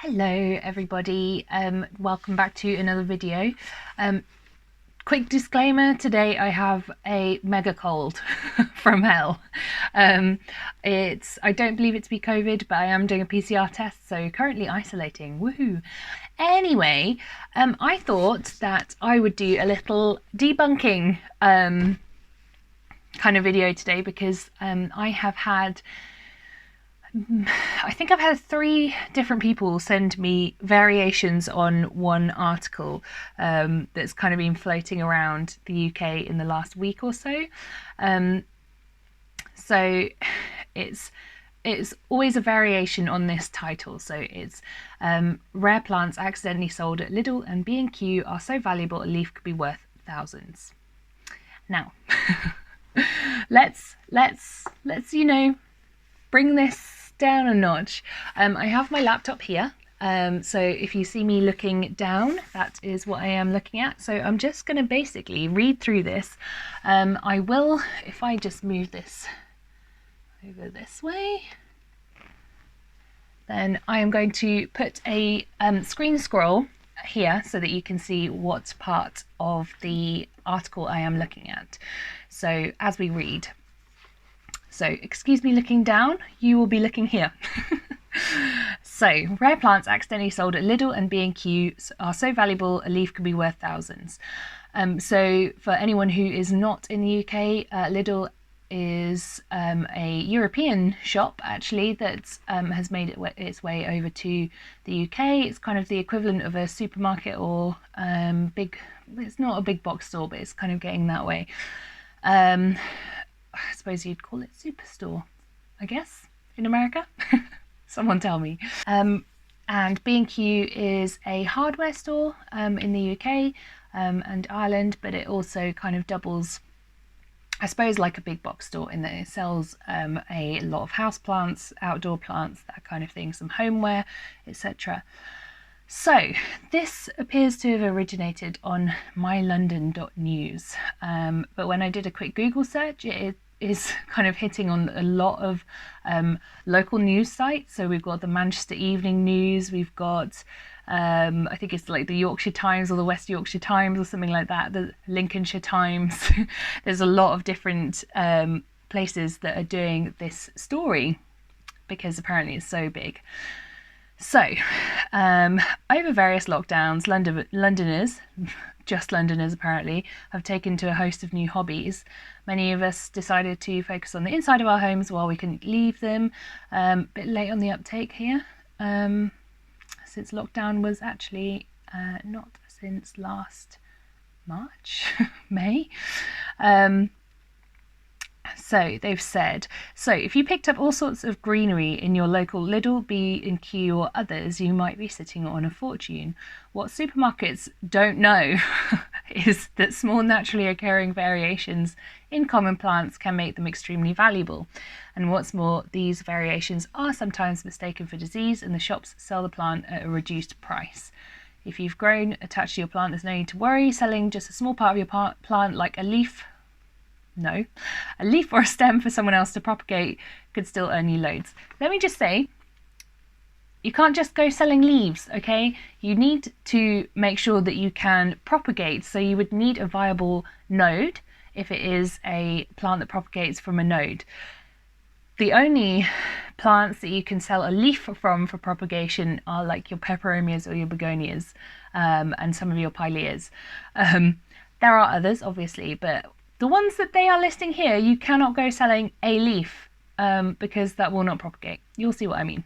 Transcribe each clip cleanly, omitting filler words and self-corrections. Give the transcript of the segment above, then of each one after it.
Hello everybody, welcome back to another video. Quick disclaimer, today I have a mega cold from hell. I don't believe it to be COVID, but I am doing a PCR test, so currently isolating, woohoo. Anyway, I thought that I would do a little debunking kind of video today because I think I've had 3 different people send me variations on one article that's kind of been floating around the UK in the last week or so. So it's always a variation on this title. So it's rare plants accidentally sold at Lidl and B&Q are so valuable a leaf could be worth thousands. Now, let's bring this down a notch. I have my laptop here, so if you see me looking down, that is what I am looking at. So I'm just going to basically read through this. I will, if I just move this over this way, then I am going to put a screen scroll here so that you can see what part of the article I am looking at. So as we read, so excuse me looking down, you will be looking here. So, rare plants accidentally sold at Lidl and B&Q are so valuable a leaf could be worth thousands. So for anyone who is not in the UK, Lidl is a European shop actually that has made its way over to the UK. It's kind of the equivalent of a supermarket or it's not a big box store, but it's kind of getting that way. I suppose you'd call it superstore, I guess, in America. Someone tell me. And B&Q is a hardware store in the UK and Ireland, but it also kind of doubles, I suppose, like a big box store in that it sells a lot of houseplants, outdoor plants, that kind of thing, some homeware, etc. So this appears to have originated on mylondon.news, but when I did a quick Google search, it is kind of hitting on a lot of local news sites. So we've got the Manchester Evening News, we've got I think it's like the Yorkshire Times or the West Yorkshire Times or something like that, the Lincolnshire Times. There's a lot of different places that are doing this story because apparently it's so big. So, over various lockdowns, Londoners, just Londoners apparently, have taken to a host of new hobbies. Many of us decided to focus on the inside of our homes while we couldn't leave them. A bit late on the uptake here, since lockdown was actually not since last March, May. So they've said, so if you picked up all sorts of greenery in your local Lidl, B&Q or others, you might be sitting on a fortune. What supermarkets don't know is that small naturally occurring variations in common plants can make them extremely valuable. And what's more, these variations are sometimes mistaken for disease and the shops sell the plant at a reduced price. If you've grown attached to your plant, there's no need to worry. Selling just a small part of your plant like a leaf or a stem for someone else to propagate could still earn you loads. Let me just say, you can't just go selling leaves, okay? You need to make sure that you can propagate. So you would need a viable node if it is a plant that propagates from a node. The only plants that you can sell a leaf from for propagation are like your peperomias or your begonias and some of your pileas. There are others, obviously, but the ones that they are listing here, you cannot go selling a leaf because that will not propagate. You'll see what I mean.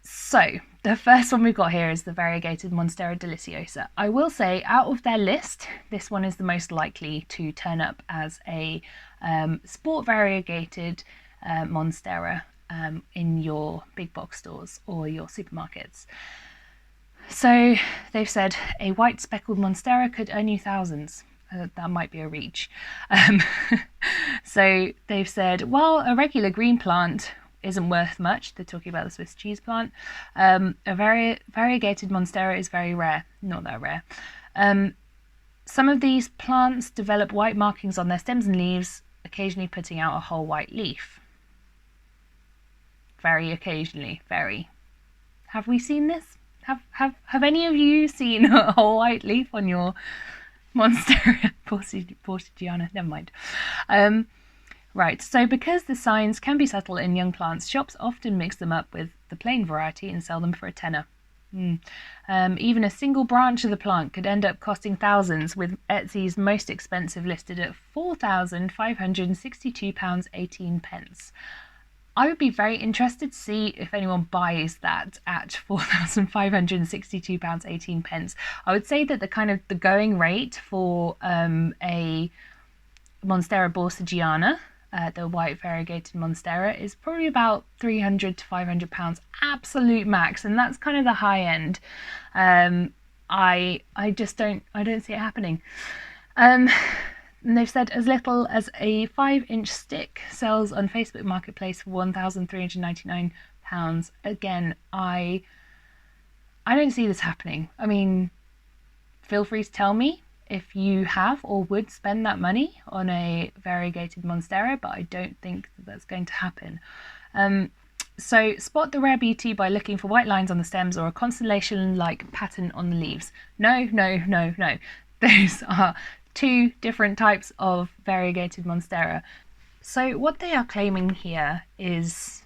So the first one we've got here is the variegated Monstera deliciosa. I will say, out of their list, this one is the most likely to turn up as a sport variegated Monstera in your big box stores or your supermarkets. So they've said a white speckled Monstera could earn you thousands. That might be a reach. So they've said, while a regular green plant isn't worth much, they're talking about the Swiss cheese plant, a variegated Monstera is very rare, not that rare. Some of these plants develop white markings on their stems and leaves, occasionally putting out a whole white leaf. very occasionally. Very. Have we seen this? Have any of you seen a whole white leaf on your Monstera Portigiana? Never mind. Right, so because the signs can be subtle in young plants, shops often mix them up with the plain variety and sell them for a tenner. Even a single branch of the plant could end up costing thousands, with Etsy's most expensive listed at £4,562.18. I would be very interested to see if anyone buys that at £4,562.18. I would say that the going rate for a Monstera borsigiana, the white variegated Monstera, is probably about £300 to £500 absolute max, and that's kind of the high end. I don't see it happening. And they've said as little as a 5-inch stick sells on Facebook Marketplace for £1,399. Again, I don't see this happening. I mean, feel free to tell me if you have or would spend that money on a variegated Monstera, but I don't think that's going to happen. So spot the rare beauty by looking for white lines on the stems or a constellation-like pattern on the leaves. No. Those are two different types of variegated Monstera. So what they are claiming here is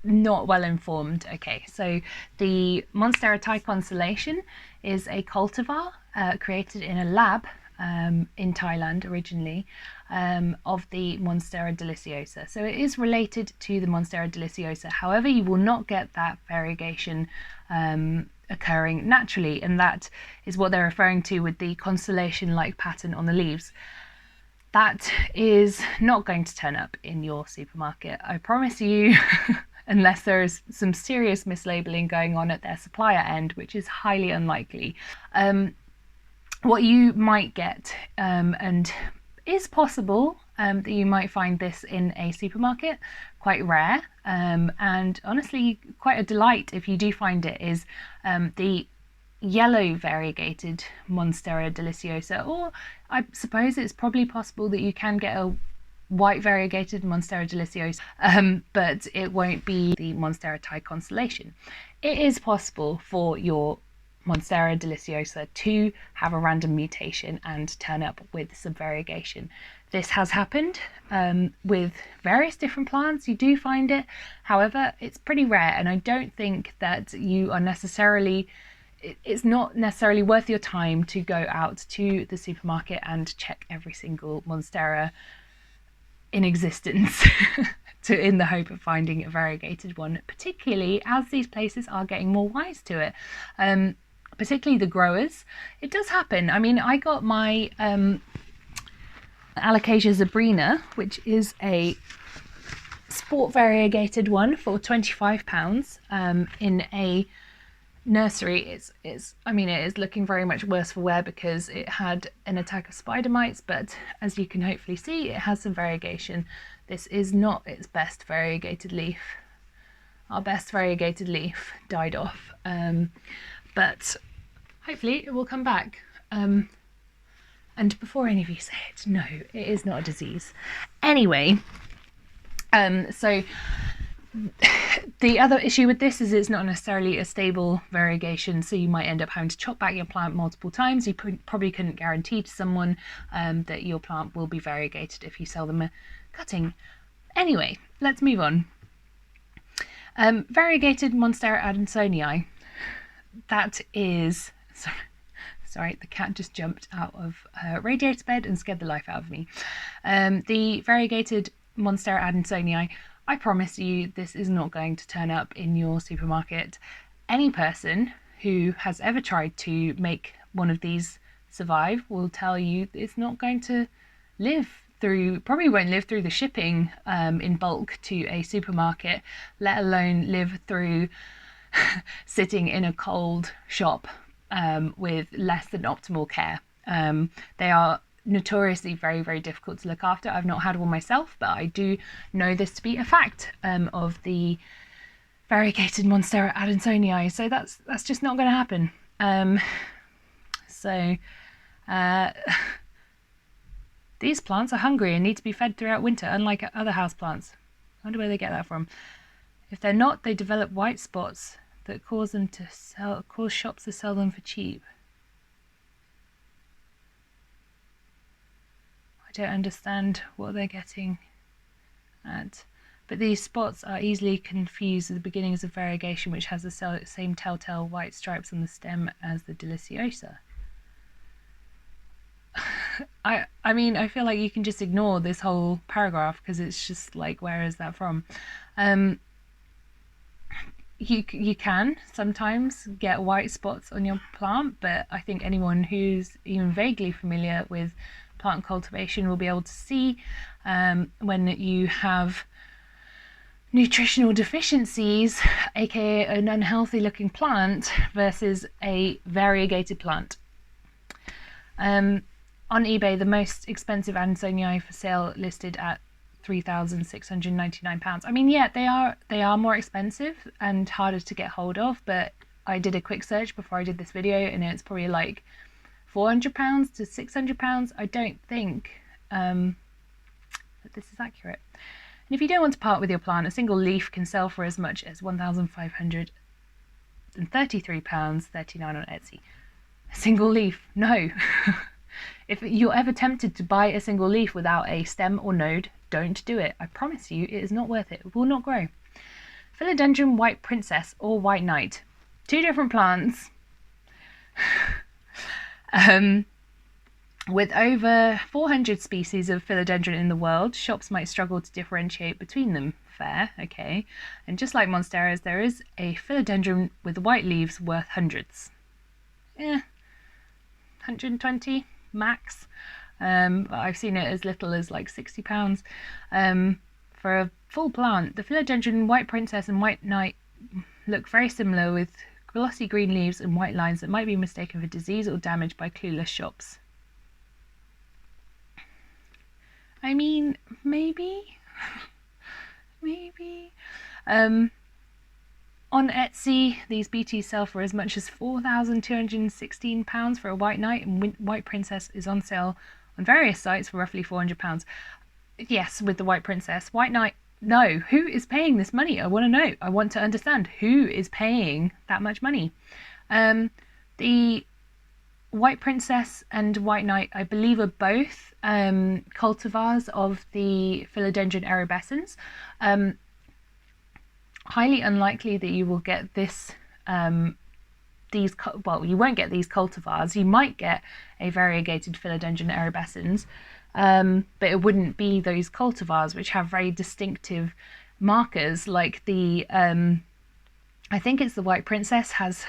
not well informed. Okay, so the Monstera Thai Constellation is a cultivar created in a lab in Thailand originally, of the Monstera deliciosa. So it is related to the Monstera deliciosa. However, you will not get that variegation occurring naturally, and that is what they're referring to with the constellation-like pattern on the leaves. That is not going to turn up in your supermarket, I promise you, unless there is some serious mislabeling going on at their supplier end, which is highly unlikely. What you might get, and is possible, that you might find this in a supermarket, quite rare, and honestly quite a delight if you do find it, is the yellow variegated Monstera deliciosa, or I suppose it's probably possible that you can get a white variegated Monstera deliciosa, but it won't be the Monstera Thai Constellation. It is possible for your Monstera deliciosa to have a random mutation and turn up with some variegation. This has happened with various different plants. You do find it, however, it's pretty rare, and I don't think that you are necessarily, it's not necessarily worth your time to go out to the supermarket and check every single Monstera in existence in the hope of finding a variegated one, particularly as these places are getting more wise to it. Particularly the growers. It does happen. I mean, I got my Alocasia zebrina, which is a sport variegated one, for £25 in a nursery. I mean, it is looking very much worse for wear because it had an attack of spider mites, but as you can hopefully see, it has some variegation. This is not its best variegated leaf. Our best variegated leaf died off, but hopefully it will come back. And before any of you say it, no, it is not a disease. Anyway, so the other issue with this is it's not necessarily a stable variegation, so you might end up having to chop back your plant multiple times. You probably couldn't guarantee to someone that your plant will be variegated if you sell them a cutting. Anyway, let's move on. Variegated Monstera adansonii. That is... Sorry, the cat just jumped out of her radiator bed and scared the life out of me. The variegated Monstera adansonii, I promise you this is not going to turn up in your supermarket. Any person who has ever tried to make one of these survive will tell you it's not going to live through, probably won't live through the shipping in bulk to a supermarket, let alone live through sitting in a cold shop with less than optimal care. They are notoriously very, very difficult to look after. I've not had one myself, but I do know this to be a fact of the variegated Monstera adansonii. So that's just not going to happen. These plants are hungry and need to be fed throughout winter, unlike other houseplants. wonder where they get that from. If they're not, they develop white spots that cause shops to sell them for cheap. I don't understand what they're getting at. But these spots are easily confused with the beginnings of variegation, which has the same telltale white stripes on the stem as the deliciosa. I mean, I feel like you can just ignore this whole paragraph because it's just like, where is that from? You can sometimes get white spots on your plant, but I think anyone who's even vaguely familiar with plant cultivation will be able to see when you have nutritional deficiencies, aka an unhealthy looking plant versus a variegated plant. On eBay, the most expensive adansonii for sale listed at £3,699. I mean, yeah, they are more expensive and harder to get hold of, but I did a quick search before I did this video and it's probably like £400 to £600. I don't think that this is accurate. And if you don't want to part with your plant, a single leaf can sell for as much as £1,533.39 on Etsy. A single leaf? No. If you're ever tempted to buy a single leaf without a stem or node, don't do it. I promise you, it is not worth it. It will not grow. Philodendron White Princess or White Knight. Two different plants. With over 400 species of philodendron in the world, shops might struggle to differentiate between them. Fair, okay. And just like Monsteras, there is a philodendron with white leaves worth hundreds. 120 max. But I've seen it as little as like £60 for a full plant. The Philodendron White Princess and White Knight look very similar, with glossy green leaves and white lines that might be mistaken for disease or damage by clueless shops. I mean, maybe. Maybe. On Etsy, these BTs sell for as much as £4,216 for a White Knight, and White Princess is on sale on various sites for roughly £400. Yes, with the White Princess. White Knight, no. Who is paying this money? I want to know. I want to understand who is paying that much money. The White Princess and White Knight, I believe, are both cultivars of the Philodendron erubescens. Highly unlikely that you will get this. You won't get these cultivars. You might get a variegated Philodendron erubescens, but it wouldn't be those cultivars which have very distinctive markers, like the I think it's the White Princess has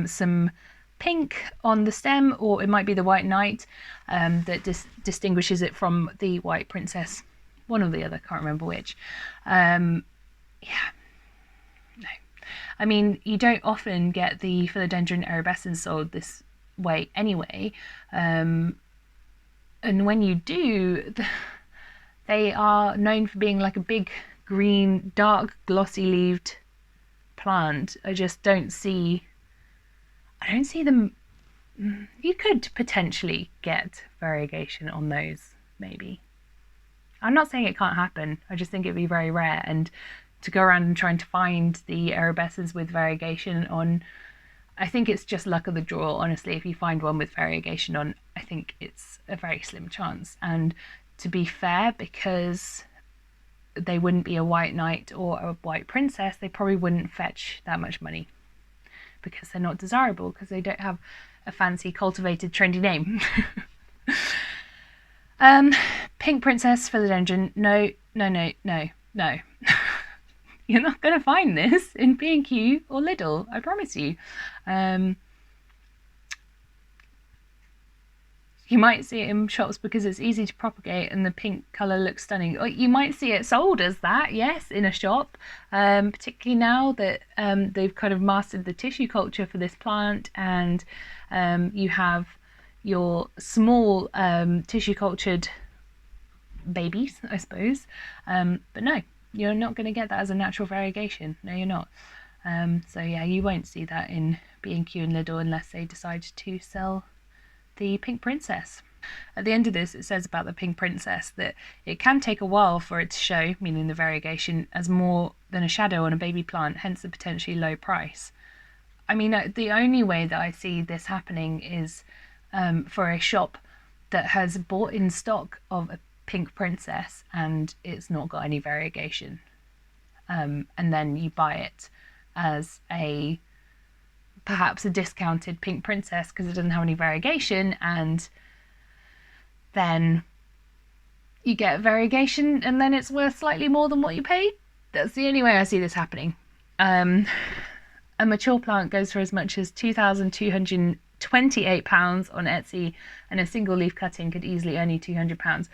some pink on the stem, or it might be the White Knight that distinguishes it from the White Princess, one or the other, can't remember which. Yeah, no, I mean, you don't often get the Philodendron erubescens sold this way anyway, and when you do, they are known for being like a big green, dark, glossy leaved plant. I don't see them. You could potentially get variegation on those, maybe. I'm not saying it can't happen. I just think it'd be very rare, and to go around and trying to find the erubescens with variegation on, I think it's just luck of the draw, honestly. If you find one with variegation on, I think it's a very slim chance. And to be fair, because they wouldn't be a White Knight or a White Princess, they probably wouldn't fetch that much money, because they're not desirable, because they don't have a fancy, cultivated, trendy name. Pink Princess Philodendron, no. You're not going to find this in B&Q or Lidl, I promise you. You might see it in shops because it's easy to propagate and the pink colour looks stunning. Or you might see it sold as that, yes, in a shop, particularly now that they've kind of mastered the tissue culture for this plant, and you have your small tissue cultured babies, I suppose. But no, you're not going to get that as a natural variegation. No, you're not. So yeah, you won't see that in B&Q and Lidl unless they decide to sell the Pink Princess. At the end of this, it says about the Pink Princess that it can take a while for it to show, meaning the variegation, as more than a shadow on a baby plant, hence the potentially low price. I mean, the only way that I see this happening is for a shop that has bought in stock of a Pink Princess and it's not got any variegation. And then you buy it as perhaps a discounted Pink Princess because it doesn't have any variegation, and then you get variegation and then it's worth slightly more than what you paid. That's the only way I see this happening. A mature plant goes for as much as £2,228 on Etsy, and a single leaf cutting could easily earn you £200.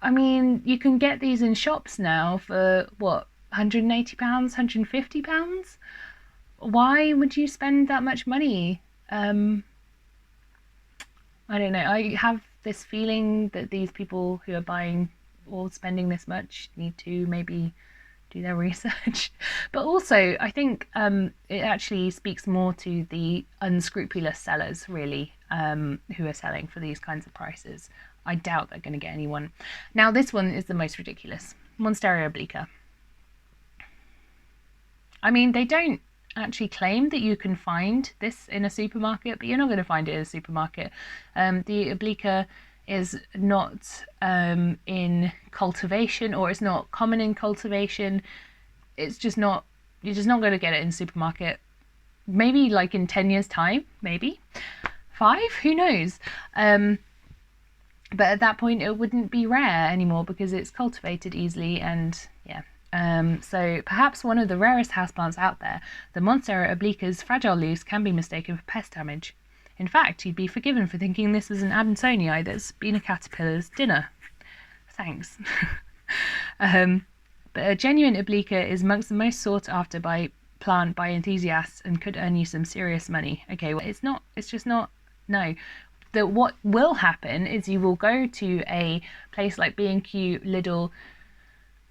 I mean, you can get these in shops now for what, £180, £150? Why would you spend that much money? I don't know. I have this feeling that these people who are buying or spending this much need to maybe do their research. But also, I think it actually speaks more to the unscrupulous sellers, really, who are selling for these kinds of prices. I doubt they're going to get anyone. Now, this one is the most ridiculous. Monstera obliqua. I mean, they don't actually claim that you can find this in a supermarket, but you're not going to find it in a supermarket. The obliqua is not in cultivation, or it's not common in cultivation. It's just not, you're just not going to get it in a supermarket. Maybe like in 10 years time, maybe 5, who knows. But at that point it wouldn't be rare anymore because it's cultivated easily, and yeah. So perhaps one of the rarest houseplants out there, the Monstera obliqua's fragile leaves can be mistaken for pest damage. In fact, you'd be forgiven for thinking this was an adansonii that's been a caterpillar's dinner. Thanks. But a genuine obliqua is amongst the most sought after plant by enthusiasts and could earn you some serious money. Okay, well, it's just not, no. What will happen is you will go to a place like B&Q, Lidl,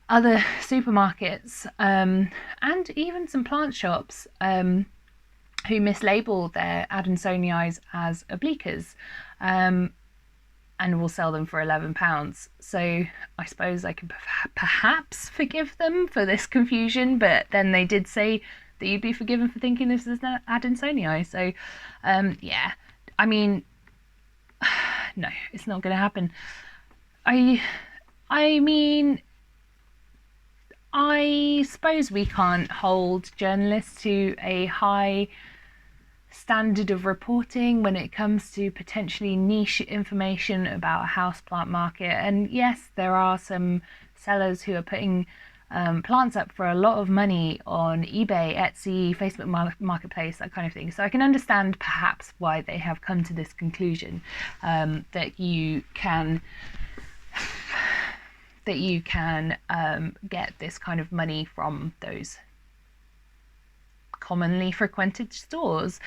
other supermarkets, and even some plant shops who mislabel their adansonii as obliquas, and will sell them for £11. So I suppose I can perhaps forgive them for this confusion, but then they did say that you'd be forgiven for thinking this is an adansonii. So yeah, I mean, no, it's not going to happen. I mean, I suppose we can't hold journalists to a high standard of reporting when it comes to potentially niche information about a houseplant market. And yes, there are some sellers who are putting plants up for a lot of money on eBay, Etsy, Facebook Marketplace, that kind of thing. So I can understand perhaps why they have come to this conclusion, that you can get this kind of money from those commonly frequented stores.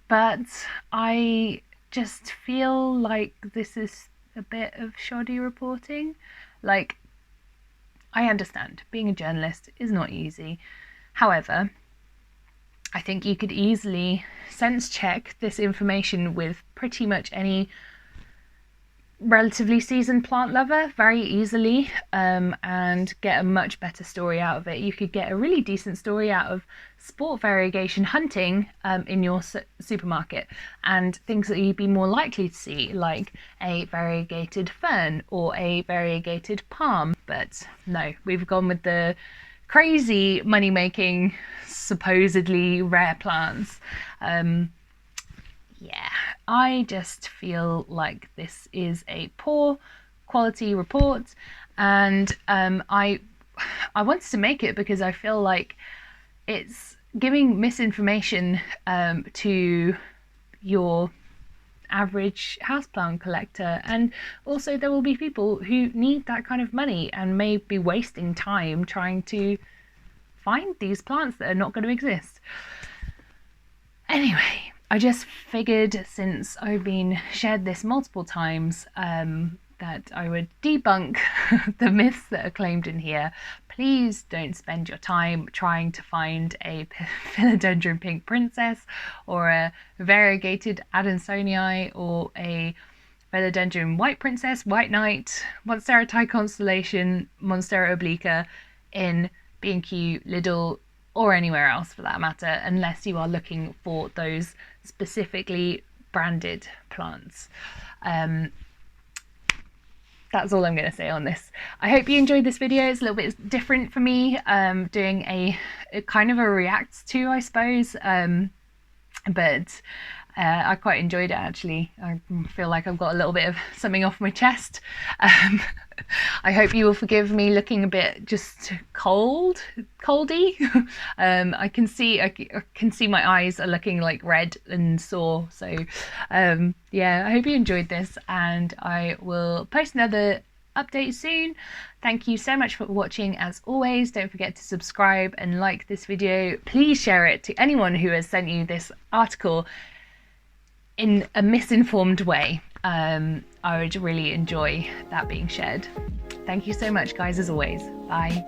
But I just feel like this is a bit of shoddy reporting. Like, I understand being a journalist is not easy. However, I think you could easily sense check this information with pretty much any relatively seasoned plant lover very easily, and get a much better story out of it. You could get a really decent story out of sport variegation hunting in your supermarket, and things that you'd be more likely to see, like a variegated fern or a variegated palm. But no, we've gone with the crazy money-making, supposedly rare plants. Yeah, I just feel like this is a poor quality report, and I wanted to make it because I feel like it's giving misinformation to your average houseplant collector, and also there will be people who need that kind of money and may be wasting time trying to find these plants that are not going to exist. Anyway, I just figured, since I've been shared this multiple times, that I would debunk the myths that are claimed in here. Please don't spend your time trying to find a Philodendron Pink Princess or a variegated adansonii or a Philodendron White Princess, White Knight, Monstera Thai Constellation, Monstera obliqua in B&Q, Lidl, or anywhere else for that matter, unless you are looking for those specifically branded plants. That's all I'm going to say on this. I hope you enjoyed this video. It's a little bit different for me, doing a kind of a react to, I suppose, but I quite enjoyed it actually. I feel like I've got a little bit of something off my chest. I hope you will forgive me looking a bit just coldy. I can see my eyes are looking like red and sore. So yeah, I hope you enjoyed this, and I will post another update soon. Thank you so much for watching. As always, don't forget to subscribe and like this video. Please share it to anyone who has sent you this article in a misinformed way. I would really enjoy that being shared. Thank you so much, guys, as always. Bye.